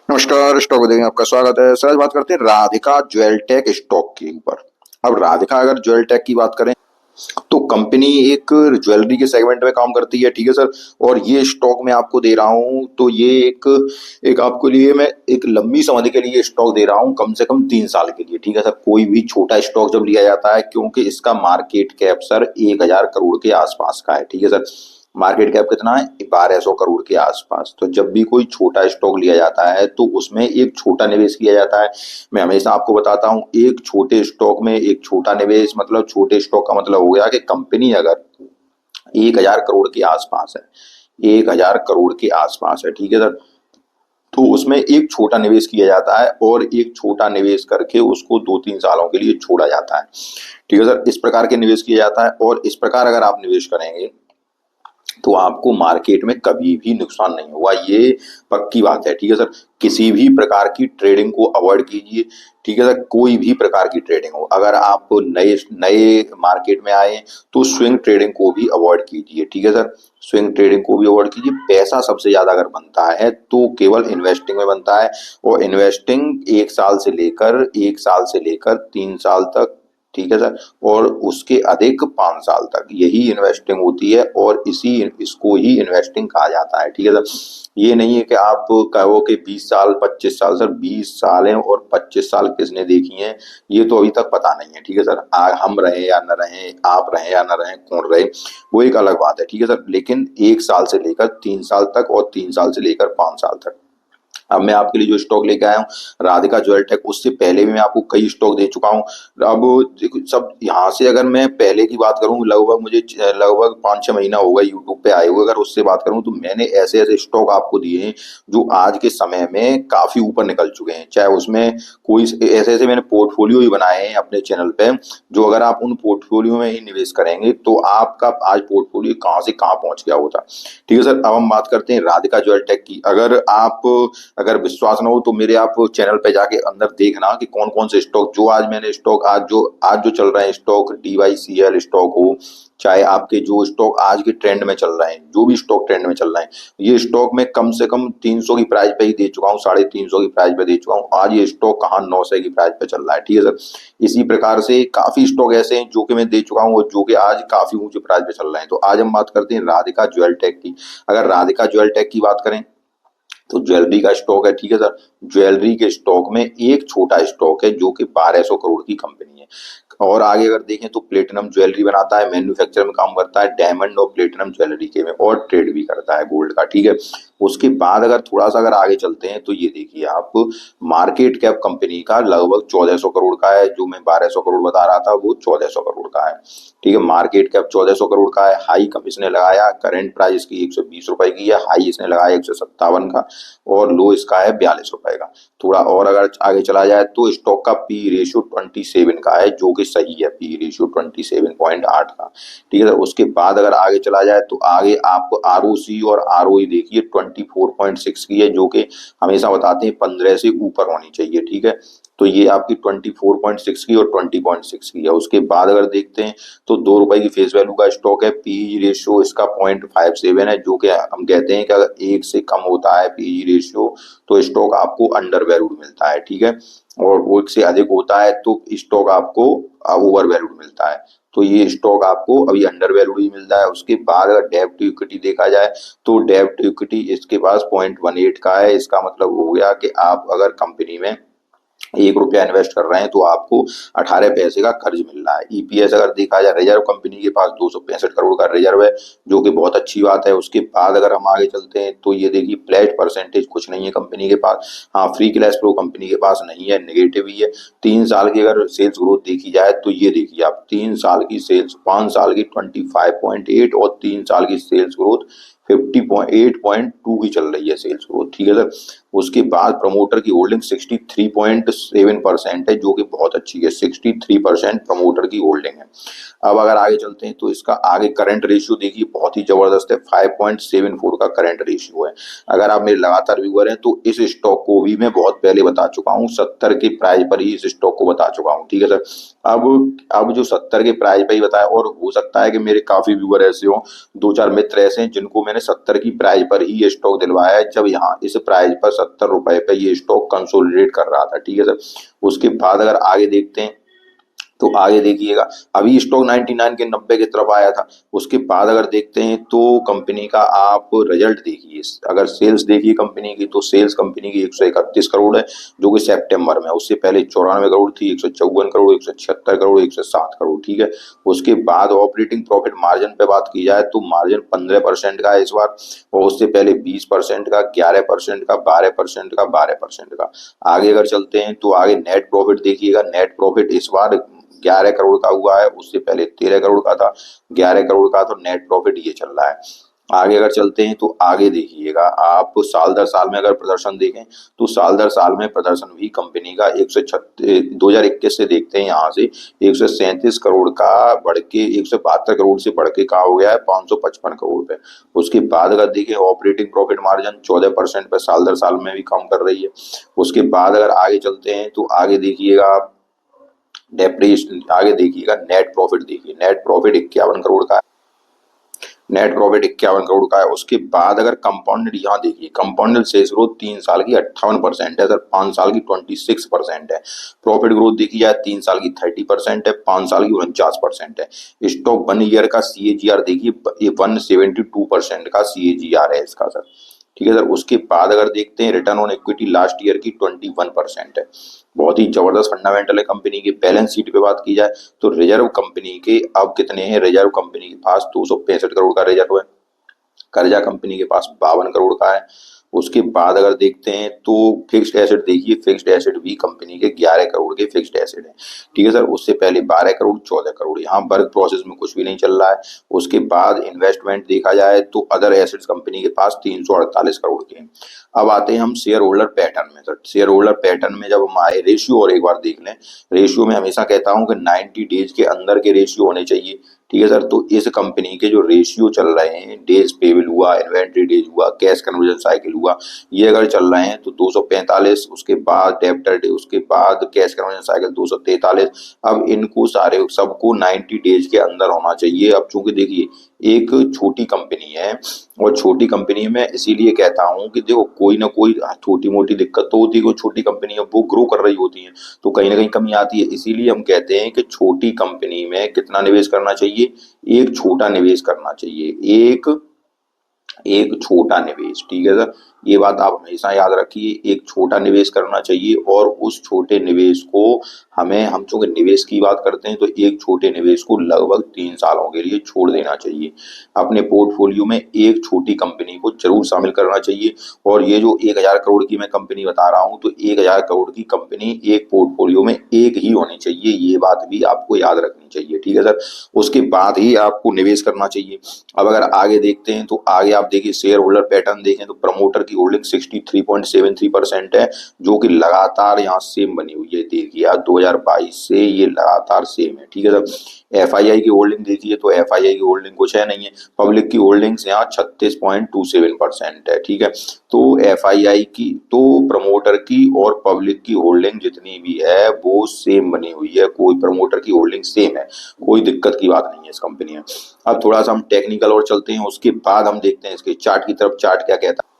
नमस्कार। स्टॉक में देखें आपका स्वागत है। सर आज बात करते हैं राधिका ज्वेल टेक स्टॉक के ऊपर। अब राधिका अगर ज्वेल टेक की बात करें तो कंपनी एक ज्वेलरी के सेगमेंट में काम करती है, ठीक है सर। और ये स्टॉक मैं आपको दे रहा हूँ तो ये एक एक आपके लिए मैं एक लंबी समय के लिए स्टॉक दे रहा हूँ, कम से कम 3 साल के लिए, ठीक है सर। कोई भी छोटा स्टॉक जब लिया जाता है, क्योंकि इसका मार्केट कैप सर 1,000 करोड़ के आसपास का है, ठीक है सर। मार्केट कैप कितना है? 1,200 करोड़ के आसपास। तो जब भी कोई छोटा स्टॉक लिया जाता है तो उसमें एक छोटा निवेश किया जाता है। मैं हमेशा आपको बताता हूँ, एक छोटे स्टॉक में एक छोटा निवेश मतलब छोटे स्टॉक का मतलब हो गया कि कंपनी अगर 1,000 करोड़ के आसपास है, 1,000 करोड़ के आसपास है, ठीक है सर। तो उसमें एक छोटा निवेश किया जाता है और एक छोटा निवेश करके उसको 2-3 सालों के लिए छोड़ा जाता है, ठीक है सर। इस प्रकार के निवेश किया जाता है और इस प्रकार अगर आप निवेश करेंगे तो आपको मार्केट में कभी भी नुकसान नहीं होगा, ये पक्की बात है, ठीक है सर। किसी भी प्रकार की ट्रेडिंग को अवॉइड कीजिए, ठीक है सर। कोई भी प्रकार की ट्रेडिंग हो, अगर आप नए नए मार्केट में आए तो स्विंग ट्रेडिंग को भी अवॉइड कीजिए, ठीक है सर। स्विंग ट्रेडिंग को भी अवॉइड कीजिए। पैसा सबसे ज्यादा अगर बनता है तो केवल इन्वेस्टिंग में बनता है, और इन्वेस्टिंग 1 साल से लेकर 3 साल तक, ठीक है सर। और उसके अधिक 5 साल तक यही इन्वेस्टिंग होती है, और इसको ही इन्वेस्टिंग कहा जाता है, ठीक है सर। ये नहीं है कि आप कहो कि 20 साल 25 साल, सर 20 साल है और 25 साल किसने देखी है ये तो अभी तक पता नहीं है, ठीक है सर। हम रहे या न रहे, आप रहे या न रहे, कौन रहे, वो एक अलग बात है, ठीक है सर। लेकिन 1 साल से लेकर 3 साल तक और 3 साल से लेकर 5 साल तक। अब मैं आपके लिए जो स्टॉक लेके आया हूँ राधिका ज्वेल टेक, उससे पहले भी मैं आपको कई स्टॉक दे चुका हूँ। अब देखो सब यहाँ से अगर मैं पहले की बात करूँ, लगभग मुझे लगभग 5-6 महीना हो गया यूट्यूब पे आए हुए, अगर उससे बात करूँ तो मैंने ऐसे ऐसे स्टॉक आपको दिए हैं जो आज के समय में काफी ऊपर निकल चुके हैं। चाहे उसमें कोई ऐसे ऐसे मैंने पोर्टफोलियो ही बनाए हैं अपने चैनल पे, जो अगर आप उन पोर्टफोलियो में ही निवेश करेंगे तो आपका आज पोर्टफोलियो कहाँ से कहाँ पहुंच गया होता, ठीक है सर। अब हम बात करते हैं राधिका ज्वेल टेक की। अगर विश्वास ना हो तो मेरे आप चैनल पे जाके अंदर देखना कि कौन कौन से स्टॉक जो आज मैंने स्टॉक आज जो चल रहे हैं स्टॉक, DYCL स्टॉक हो, चाहे आपके जो स्टॉक आज के ट्रेंड में चल रहे हैं, जो भी स्टॉक ट्रेंड में चल रहे हैं, ये स्टॉक मैं कम से कम 300 की प्राइस पे ही दे चुका हूँ, 350 की प्राइस पे दे चुका हूँ। आज ये स्टॉक कहाँ 900 की प्राइस पे चल रहा है, ठीक है सर। इसी प्रकार से काफी स्टॉक ऐसे हैं जो कि मैं दे चुका हूँ और जो कि आज काफी ऊंचे प्राइस पे चल रहे हैं। तो आज हम बात करते हैं राधिका ज्वेल टेक की। अगर राधिका ज्वेल टेक की बात करें तो ज्वेलरी का स्टॉक है, ठीक है सर। ज्वेलरी के स्टॉक में एक छोटा स्टॉक है जो कि 1,200 करोड़ की कंपनी है। और आगे अगर देखें तो प्लेटिनम ज्वेलरी बनाता है, मैन्युफैक्चर में काम करता है, डायमंड और प्लेटिनम ज्वेलरी के में, और ट्रेड भी करता है गोल्ड का, ठीक है। उसके बाद अगर थोड़ा सा अगर आगे चलते हैं तो ये देखिए आप, मार्केट कैप कंपनी का लगभग 1,400 करोड़ का है। जो मैं 1,200 करोड़ बता रहा था वो 1,400 करोड़ का है, ठीक है। मार्केट कैप 1,400 करोड़ का है। हाई कम इसने लगाया, करंट प्राइस की 120 रुपए की है, हाई इसने लगाया 157 का, और लो इसका है 42 रुपए का। थोड़ा और अगर आगे चला जाए तो स्टॉक का पी रेशियो 27 का है, जो कि सही है, पी रेशियो 27.8 का, ठीक है। उसके बाद अगर आगे चला जाए तो आगे आपको ROC और ROE देखिए 24.6 की है, जो कि हमेशा बताते हैं 15 से ऊपर होनी चाहिए, ठीक है। तो ये आपकी 24.6 की और 20.6 की है। उसके बाद अगर देखते हैं तो 2 रुपए की फेस वैल्यू का स्टॉक है। पी रेशियो इसका 0.57 है, जो कि हम कहते हैं कि अगर 1 से कम होता है पी रेशियो तो स्टॉक आपको अंडर वैल्यूड मिलता है, ठीक है। और वो 1 से अधिक होता है तो स्टॉक आपको ओवर वैल्यूड मिलता है। तो ये स्टॉक आपको अभी अंडर वैल्यूड ही मिलता है। उसके बाद अगर डेब्ट टू इक्विटी देखा जाए तो डेब्ट टू इक्विटी इसके पास 0.18 का है। इसका मतलब हो गया कि आप अगर कंपनी में 1 रुपया इन्वेस्ट कर रहे हैं तो आपको 18 पैसे का कर्ज मिल रहा है। ईपीएस अगर देखा जाए, रिजर्व कंपनी के पास 265 करोड़ का रिजर्व है, जो कि बहुत अच्छी बात है। उसके बाद अगर हम आगे चलते हैं तो ये देखिए फ्लैट परसेंटेज कुछ नहीं है कंपनी के पास। हाँ, फ्री कैश फ्लो कंपनी के पास नहीं है, नेगेटिव ही है। 3 साल की अगर सेल्स ग्रोथ देखी जाए तो ये देखिए आप, 3 साल की सेल्स, 5 साल की 25.8 और 3 साल की सेल्स ग्रोथ 50.8.2 की चल रही है सेल्स ग्रोथ, ठीक है सर। उसके बाद प्रमोटर की होल्डिंग 63.7% है, जो कि बहुत अच्छी है। 63% प्रमोटर की होल्डिंग है। अब अगर आगे चलते हैं तो इसका आगे करंट रेशियो देखिए बहुत ही जबरदस्त है, 5.74 का करंट रेशियो है। अगर आप मेरे लगातार व्यूअर हैं तो इस स्टॉक को भी मैं बहुत पहले बता चुका हूँ, 70 के प्राइस पर ही इस स्टॉक को बता चुका हूँ, ठीक है सर। अब जो 70 के प्राइस पर ही बताया, और हो सकता है कि मेरे काफी व्यूअर ऐसे हो, 2-4 मित्र ऐसे हैं जिनको मैंने मैंने 70 की प्राइस पर ही ये स्टॉक दिलवाया है, जब यहाँ इस प्राइस पर 70 रुपए पे ये स्टॉक कंसोलिडेट कर रहा था। ठीक है सर। उसके बाद अगर आगे देखते हैं तो आगे देखिएगा, अभी स्टॉक 99 के 90 की तरफ आया था। उसके बाद अगर देखते हैं तो कंपनी का आप रिजल्ट देखिए, अगर सेल्स देखिए कंपनी की, तो सेल्स कंपनी की 131 करोड़ है जो कि सितंबर में, उससे पहले 94 करोड़ थी, 154 करोड़, 176 करोड़, 107 करोड़। ठीक है। उसके बाद ऑपरेटिंग प्रॉफिट मार्जिन पे बात की जाए तो मार्जिन 15% का है इस बार, और उससे पहले 20% का, 11% का, 12% का, 12% का। आगे अगर चलते हैं तो आगे नेट प्रॉफिट देखिएगा, नेट प्रॉफिट इस बार 11 करोड़ का हुआ है, उससे पहले 13 करोड़ का था, 11 करोड़ का, तो नेट प्रॉफिट ये चल रहा है। आगे अगर चलते हैं तो आगे देखिएगा आप, साल दर साल में अगर प्रदर्शन देखें तो साल दर साल में प्रदर्शन भी कंपनी का 2021 से देखते हैं यहाँ से 137 करोड़ का बढ़ के 172 करोड़ से बढ़ के कहा हो गया है 555 करोड़ पे। उसके बाद अगर देखें ऑपरेटिंग प्रॉफिट मार्जिन 14% पे साल दर साल में भी कम कर रही है। उसके बाद अगर आगे चलते हैं तो आगे देखिएगा आप आगे देखिएगा नेट प्रॉफिट देखिए, नेट प्रॉफिट 51 करोड़ का है, नेट प्रॉफिट 51 करोड़ का है। उसके बाद अगर कंपाउंडेड यहाँ देखिए, कंपाउंडेड सेल्स ग्रोथ 3 साल की 58% है सर, 5 साल की 26% है। प्रॉफिट ग्रोथ देखी जाए 3 साल की 30% है, 5 साल की 49% है। स्टॉक 1 ईयर का CAGR देखिए, ये 172% का CAGR है इसका सर। ठीक है सर। उसके बाद अगर देखते हैं return on equity last year की 21% है। बहुत ही जबरदस्त फंडामेंटल है कंपनी की। बैलेंस शीट पे बात की जाए तो रिजर्व कंपनी के अब कितने हैं, रिजर्व कंपनी के पास 265 करोड़ का रिजर्व है, कर्जा कंपनी के पास 52 करोड़ का है। उसके बाद अगर देखते हैं तो फिक्स्ड एसेट देखिए, फिक्स्ड एसेट भी कंपनी के 11 करोड़ के फिक्स्ड एसेट है। ठीक है सर। उससे पहले 12 करोड़, 14 करोड़, यहाँ वर्क प्रोसेस में कुछ भी नहीं चल रहा है। उसके बाद इन्वेस्टमेंट देखा जाए तो अदर एसेट्स कंपनी के पास 348 करोड़ के हैं। अब आते हैं हम शेयर होल्डर पैटर्न में सर। शेयर होल्डर पैटर्न में जब हम आए, रेशियो और एक बार देख लें। रेशियो में हमेशा कहता हूं कि 90 डेज के अंदर के रेशियो होने चाहिए। ठीक है सर। तो इस कंपनी के जो रेशियो चल रहे हैं, डेज पेबल हुआ, इन्वेंट्री डेज हुआ, कैश कन्वर्जन साइकिल हुआ, ये अगर चल रहे हैं तो 245, उसके बाद डेब्टर डे, उसके बाद कैश कन्वर्जन साइकिल 243। अब इनको सारे सबको 90 डेज के अंदर होना चाहिए। अब चूंकि देखिए एक छोटी कंपनी है, और छोटी कंपनी में इसीलिए कहता हूं कि देखो कोई ना कोई छोटी मोटी दिक्कत तो होती है, कोई छोटी कंपनी है वो ग्रो कर रही होती है तो कहीं ना कहीं कमी आती है। इसीलिए हम कहते हैं कि छोटी कंपनी में कितना निवेश करना चाहिए, एक छोटा निवेश करना चाहिए, एक छोटा निवेश। ठीक है सर। ये बात आप हमेशा याद रखिए, एक छोटा निवेश करना चाहिए, और उस छोटे निवेश को हम चूंकि निवेश की बात करते हैं तो एक छोटे निवेश को लगभग 3 सालों के लिए छोड़ देना चाहिए। अपने पोर्टफोलियो में एक छोटी कंपनी को जरूर शामिल करना चाहिए। और ये जो 1000 करोड़ की मैं कंपनी बता रहा हूं, तो 1000 करोड़ की कंपनी एक पोर्टफोलियो में एक ही होनी चाहिए, ये बात भी आपको याद रखनी चाहिए। ठीक है सर। उसके बाद ही आपको निवेश करना चाहिए। अब अगर आगे देखते हैं तो आगे आप देखिए शेयर होल्डर पैटर्न देखें तो प्रमोटर की होल्डिंग 63.73% है, जो कि लगातार यहाँ सेम बनी हुई है। देखिए आप 2022 से ये लगातार सेम है। ठीक है सर। FII की होल्डिंग देखिए तो FII की होल्डिंग कुछ है नहीं है। पब्लिक की होल्डिंग्स यहाँ 36.27% है। ठीक है। तो FII की, तो प्रमोटर की और पब्लिक की होल्डिंग जितनी भी है वो सेम बनी हुई है, कोई प्रमोटर की होल्डिंग सेम है, कोई दिक्कत की बात नहीं है इस कंपनी में। अब थोड़ा सा हम टेक्निकल और चलते हैं, उसके बाद हम देखते हैं इसके चार्ट की तरफ, चार्ट क्या कहता है।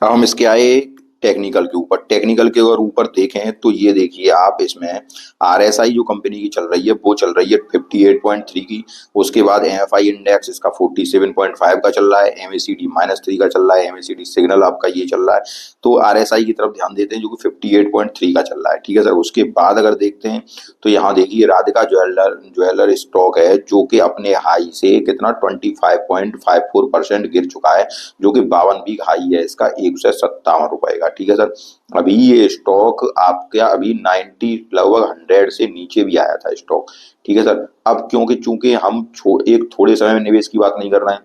अब हम इसके आए टेक्निकल के ऊपर। टेक्निकल के अगर ऊपर देखें तो ये देखिए आप, इसमें RSI जो कंपनी की चल रही है वो चल रही है 58.3 की। उसके बाद MFI इंडेक्स इसका 47.5 का चल रहा है, MACD -3 का चल रहा है, MACD सिग्नल आपका ये चल रहा है। तो RSI की तरफ ध्यान देते हैं जो कि 58.3 का चल रहा है। ठीक है सर। उसके बाद अगर देखते हैं तो यहाँ देखिए राधिका ज्वेलर स्टॉक है जो कि अपने हाई से कितना 25.54% गिर चुका है, जो कि 52 वीक हाई है इसका 157 रुपए का। ठीक है सर। अभी ये स्टॉक आपका अभी 90 लगभग 100 से नीचे भी आया था स्टॉक। ठीक है सर। अब क्योंकि चूंकि हम एक थोड़े समय में निवेश की बात नहीं कर रहे हैं,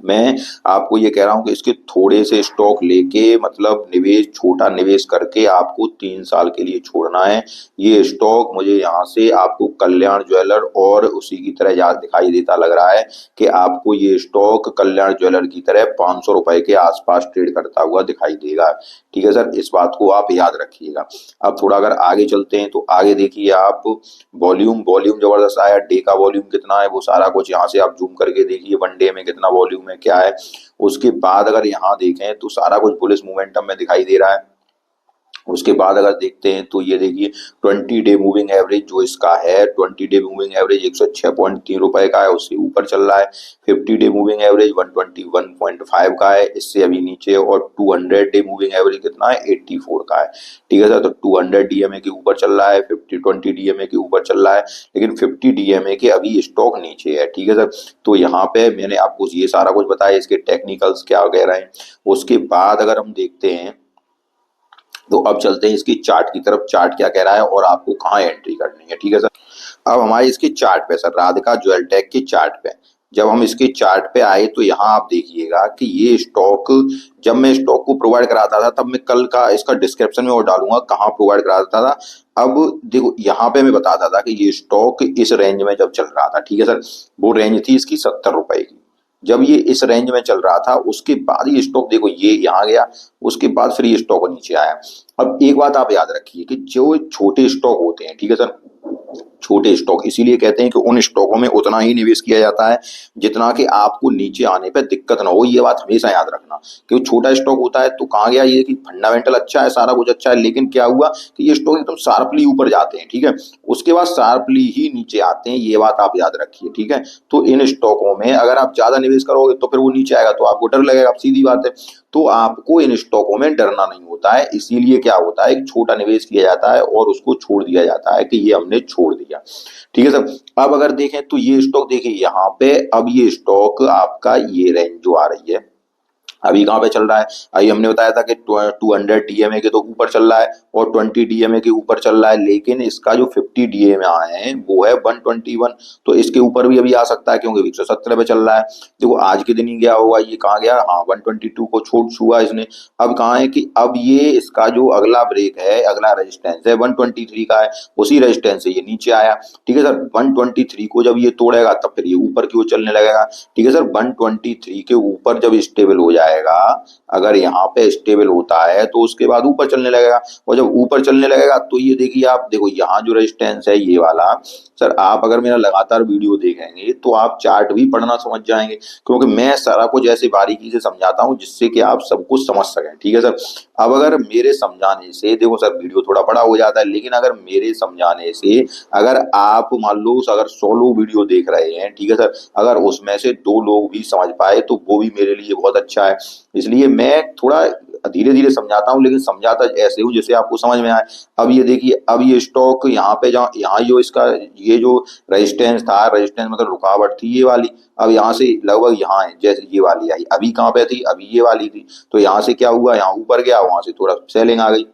मैं आपको ये कह रहा हूं कि इसके थोड़े से स्टॉक लेके मतलब निवेश, छोटा निवेश करके आपको 3 साल के लिए छोड़ना है। ये स्टॉक मुझे यहाँ से आपको कल्याण ज्वेलर और उसी की तरह याद दिखाई देता लग रहा है कि आपको ये स्टॉक कल्याण ज्वेलर की तरह 500 रुपए के आसपास ट्रेड करता हुआ दिखाई देगा। ठीक है सर। इस बात को आप याद रखिएगा। अब थोड़ा अगर आगे चलते हैं तो आगे देखिए आप, वॉल्यूम जबरदस्त आया, डे का वॉल्यूम कितना है वो सारा कुछ यहाँ से आप जूम करके देखिए, 1 डे में कितना वॉल्यूम में क्या है। उसके बाद अगर यहाँ देखें तो सारा कुछ बुलिश मोमेंटम में दिखाई दे रहा है। उसके बाद अगर देखते हैं तो ये देखिए 20 डे मूविंग एवरेज जो इसका है, 20 डे मूविंग एवरेज 106.3 रुपए का है, उससे ऊपर चल रहा है। 50 डे मूविंग एवरेज 121.5 का है, इससे अभी नीचे। और 200 डे मूविंग एवरेज कितना है, 84 का है। ठीक है सर, तो 200 डीएमए के ऊपर चल रहा है, 20 डीएमए के ऊपर चल रहा है, लेकिन 50 डीएमए के अभी स्टॉक नीचे है। ठीक है सर, तो यहाँ पे मैंने आपको ये सारा कुछ बताया, इसके टेक्निकल्स क्या कह रहे हैं। उसके बाद अगर हम देखते हैं तो अब चलते हैं इसकी चार्ट की तरफ, चार्ट क्या कह रहा है और आपको कहाँ एंट्री करनी है। ठीक है सर, अब हमारे इसके चार्ट पे सर, राधिका ज्वेल टेक के चार्ट पे जब हम इसके चार्ट पे आए तो यहाँ आप देखिएगा कि ये स्टॉक, जब मैं स्टॉक को प्रोवाइड कराता था तब मैं कल का इसका डिस्क्रिप्शन में और डालूंगा कहाँ प्रोवाइड कराता था। अब देखो यहाँ पे मैं बताता था कि ये स्टॉक इस रेंज में जब चल रहा था, ठीक है सर, वो रेंज थी इसकी 70 रुपए की। जब ये इस रेंज में चल रहा था उसके बाद ये स्टॉक देखो ये यहाँ गया, उसके बाद फिर ये स्टॉक नीचे आया। अब एक बात आप याद रखिए कि जो छोटे स्टॉक होते हैं, ठीक है सर, छोटे स्टॉक इसीलिए कहते हैं कि उन स्टॉकों में उतना ही निवेश किया जाता है जितना कि आपको नीचे आने पे दिक्कत ना हो। ये बात हमेशा याद रखना, क्योंकि छोटा स्टॉक होता है तो कहाँ गया ये कि फंडामेंटल अच्छा है, सारा कुछ अच्छा है, लेकिन क्या हुआ कि ये स्टॉक एकदम शार्पली ऊपर जाते हैं, ठीक है, उसके बाद शार्पली ही नीचे आते हैं। ये बात आप याद रखिए, ठीक है। तो इन स्टॉकों में अगर आप ज्यादा निवेश करोगे तो फिर वो नीचे आएगा तो आपको डर लगेगा, सीधी बात है। तो आपको इन स्टॉकों में डरना नहीं होता है, इसीलिए क्या होता है, एक छोटा निवेश किया जाता है और उसको छोड़ दिया जाता है कि ये हमने छोड़ दिया। ठीक है सर, अब अगर देखें तो ये स्टॉक देखिए यहाँ पे, अब ये स्टॉक आपका ये रेंज जो आ रही है अभी कहाँ पे चल रहा है, अभी हमने बताया था कि 200 डीएमए के तो ऊपर चल रहा है और 20 डीएमए के ऊपर चल रहा है, लेकिन इसका जो 50 डीएमए है वो है 121, तो इसके ऊपर भी अभी आ सकता है क्योंकि 117 पे चल रहा है। देखो आज के दिन ही गया होगा, ये कहाँ गया, हाँ 122 को छोड़ छुआ इसने। अब कहाँ है कि अब ये इसका जो अगला ब्रेक है, अगला रेजिस्टेंस है 123 का है, उसी रेजिस्टेंस से ये नीचे आया। ठीक है सर, 123 को जब ये तोड़ेगा तब फिर ये ऊपर की ओर चलने लगेगा। ठीक है सर, 123 के ऊपर जब स्टेबल हो जाएगा, अगर यहाँ पे स्टेबल होता है तो उसके बाद ऊपर चलने लगेगा, और जब ऊपर चलने लगेगा तो ये देखिए आप देखो यहाँ जो रेजिस्टेंस है ये वाला, सर आप अगर मेरा लगातार वीडियो देखेंगे तो आप चार्ट भी पढ़ना समझ जाएंगे, क्योंकि मैं सारा कुछ ऐसे बारीकी से समझाता हूँ जिससे कि आप सब कुछ समझ सकें। ठीक है सर, अब अगर मेरे समझाने से, देखो सर वीडियो थोड़ा बड़ा हो जाता है, लेकिन अगर मेरे समझाने से अगर आप मान लो अगर 100 लोग वीडियो देख रहे हैं, ठीक है सर, अगर उसमें से 2 लोग भी समझ पाए तो वो भी मेरे लिए बहुत अच्छा है। इसलिए मैं थोड़ा धीरे धीरे समझाता हूँ, लेकिन समझाता ऐसे हूँ जैसे आपको समझ में आए। अब ये देखिए, अब ये स्टॉक यहाँ पे, जहाँ यहाँ जो इसका ये जो रेजिस्टेंस था, रेजिस्टेंस मतलब रुकावट थी ये वाली, अब यहाँ से लगभग यहाँ है, जैसे ये वाली आई, अभी कहाँ पे थी, अभी ये वाली थी, तो यहाँ से क्या हुआ, यहाँ ऊपर गया, वहां से थोड़ा सेलिंग आ गई।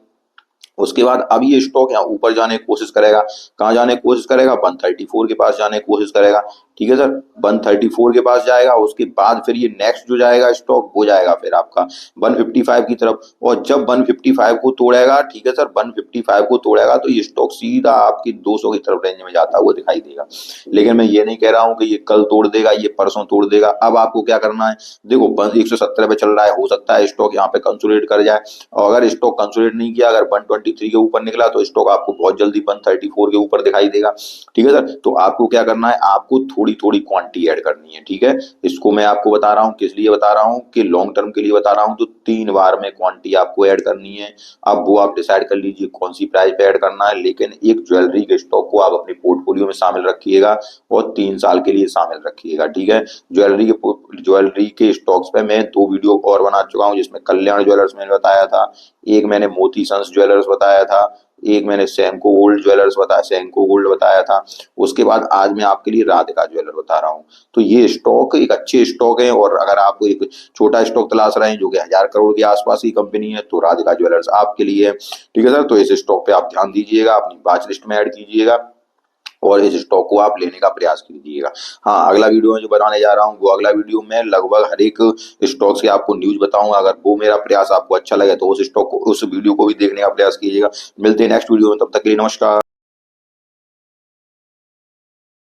उसके बाद अब ये स्टॉक यहाँ ऊपर जाने की कोशिश करेगा, कहाँ जाने की कोशिश करेगा, 134 के पास जाने की कोशिश करेगा। ठीक है सर, 134 के पास जाएगा, उसके बाद फिर ये नेक्स्ट जो जाएगा स्टॉक वो जाएगा फिर आपका 155 की तरफ, और जब 155 को तोड़ेगा, ठीक है सर, 155 को तोड़ेगा तो ये स्टॉक सीधा आपकी 200 की तरफ रेंज में जाता हुआ दिखाई देगा। लेकिन मैं ये नहीं कह रहा हूँ कि ये कल तोड़ देगा, ये परसों तोड़ देगा। अब आपको क्या करना है, देखो 117 पे चल रहा है, हो सकता है स्टॉक यहाँ पे कंसोलिडेट कर जाए, और अगर स्टॉक कंसोलिडेट नहीं किया, अगर 123 के ऊपर निकला तो स्टॉक आपको बहुत जल्दी 134 के ऊपर दिखाई देगा। ठीक है सर, तो आपको क्या करना है, आपको थोड़ी थोड़ी क्वांटिटी ऐड करनी है। ठीक है, इसको मैं आपको बता रहा हूँ, किस लिए बता रहा हूँ कि लॉन्ग टर्म के लिए बता रहा हूँ, तो 3 बार में क्वांटिटी आपको ऐड करनी है। अब वो आप डिसाइड कर लीजिए कौन सी प्राइस पे ऐड करना है, लेकिन एक ज्वेलरी के स्टॉक को आप अपने पोर्टफोलियो में शामिल रखिएगा और 3 साल के लिए शामिल रखिएगा। ठीक है, ज्वेलरी के स्टॉक्स पे मैं 2 वीडियो और बना चुका हूँ, जिसमें कल्याण ज्वेलर्स मैंने बताया था, एक मैंने मोती सन्स ज्वेलर्स बताया था, एक मैंने सेंको गोल्ड बताया था। उसके बाद आज मैं आपके लिए राधिका ज्वेलर बता रहा हूँ। तो ये स्टॉक एक अच्छे स्टॉक है, और अगर आप एक छोटा स्टॉक तलाश रहे हैं जो कि 1000 करोड़ के आसपास की कंपनी है, तो राधिका ज्वेलर्स आपके लिए है। ठीक है सर, तो इस स्टॉक पे आप ध्यान दीजिएगा, अपनी वॉच लिस्ट में ऐड कीजिएगा और इस स्टॉक को आप लेने का प्रयास कीजिएगा। हाँ, अगला वीडियो में जो बनाने जा रहा हूँ वो अगला वीडियो में लगभग हर एक स्टॉक से आपको न्यूज बताऊंगा। अगर वो मेरा प्रयास आपको अच्छा लगे तो उस स्टॉक को, उस वीडियो को भी देखने का प्रयास कीजिएगा। मिलते हैं नेक्स्ट वीडियो में, तब तक के लिए नमस्कार।